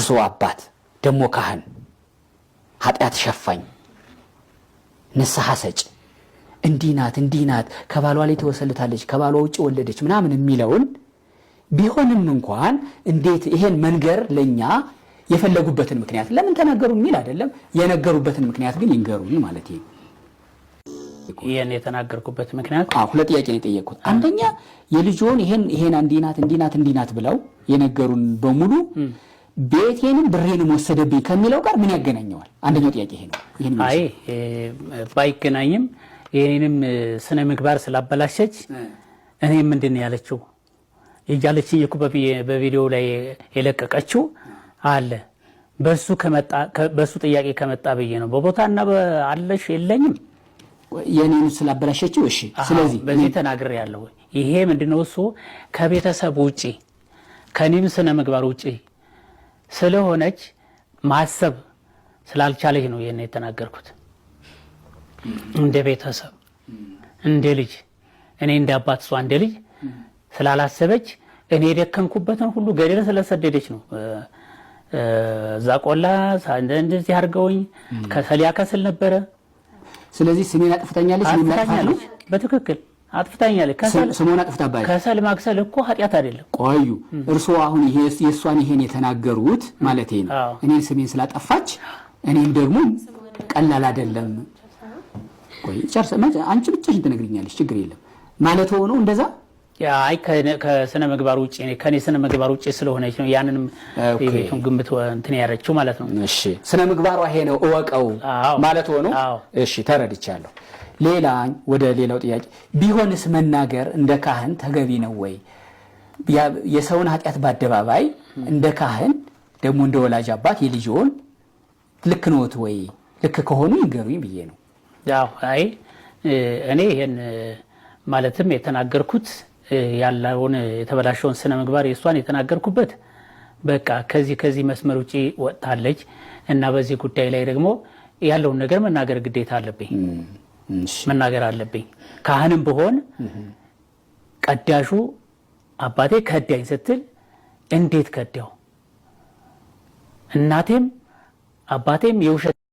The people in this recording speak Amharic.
እርሶ አባት ደሞ ካህን ኃጢአት ሸፋኝ ንስሐ ሰጭ እንዲናት ከባሏ ላይ ተወሰልታለች ከባሏ ውጭ ወለደች ምናምን የሚለውን ቢሆንም እንኳን እንዴት ይሄን መንገር ለኛ የፈለጉበትን ምክንያት ለምን ተናገሩ የሚል አይደለም የነገሩበትን ምክንያት ግን ይንገሩኝ ማለት ነው። ይሄን የተናገርኩበት ምክንያት ሁለት ጥያቄ ነው የጠየቁት። አንደኛ የልጆን ይሄን እንዲናት ብለው የነገሩን በሙሉ ቤቴንም ብሬንም ወሰደብኝ ከሚለው ጋር ምን ያገናኘዋል? አንደኛው ጥያቄ ይሄ ነው። አይ ባይገናኝም የኔንም ስነ ምግባር ስላበላሸች እኔ ምንድነው ያለችው ይጃለችኝ እኮ በቪዲዮ ላይ የለቀቀችው አለ በሱ ጥያቄ ከመጣ በየ ነው በቦታና በአለሽ የለኝም የኔን ስላበላሸችው። እሺ ስለዚህ በዚህ ተናግሬ ያለው ይሄ ምንድነው እሱ ከቤተሰብ ውጪ ከኔም ስነ ምግባር ውጪ ስለሆነች ማሰብ ስላልቻለች ነው የኔ የተናገርኩት። እንደ ቤተሰብ እንደ ልጅ እኔ እንደ አባት ሷ እንደ ልጅ ስላላሰበች እኔ ደከምኩበትን ሁሉ ገደል ስለሰደደች ነው ዛቆላ እንደዚህ አርገውኝ ከሰሊያ ከስል ነበረ። ስለዚህ ስሜን አጥፍታኛለች አጥፍታኛለች በትክክል አጥፍታኛለች ስሙን አጥፍታባይ ከሰል ማክሰል እኮ ኃጢአት አይደለም። ቆዩ እርሶ አሁን የሷን ይሄን የተናገሩት ማለት ነው እኔን ስሜን ስላጠፋች እኔን ደግሞ ቀላል አይደለም። ቆይ ጨርሰ አንቺ ብቻሽን ትነግሪኛለሽ ችግር የለም ማለት ሆኖ እንደዛ አይ ከስነ ምግባር ውጪ ከኔ ስነ ምግባር ውጪ ስለሆነች ነው ያንንም የቤቱን ግምት እንትን ያረችው ማለት ነው። እሺ ስነ ምግባሯ ይሄ ነው እወቀው ማለት ሆኖ እሺ ተረድቻለሁ። ሌላ ወደ ሌላው ጥያቄ ቢሆንስ መናገር እንደ ካህን ተገቢ ነው ወይ? የሰውን ኃጢአት በአደባባይ እንደ ካህን ደግሞ እንደ ወላጅ አባት የልጅውን ልክ ነውት ወይ? ልክ ከሆኑ ይንገሩኝ ብዬ ነው። ያው አይ እኔ ይሄን ማለትም የተናገርኩት ያለውን የተበላሸውን ስነ ምግባር የሷን የተናገርኩበት በቃ ከዚህ መስመር ውጪ ወጣለች እና በዚህ ጉዳይ ላይ ደግሞ ያለውን ነገር መናገር ግዴታ አለብኝ መናገር አለብኝ። ካህንም በሆን ቀዳሹ አባቴ ከዳኝ ስትል እንዴት ከዳው እናቴም አባቴም የውሸት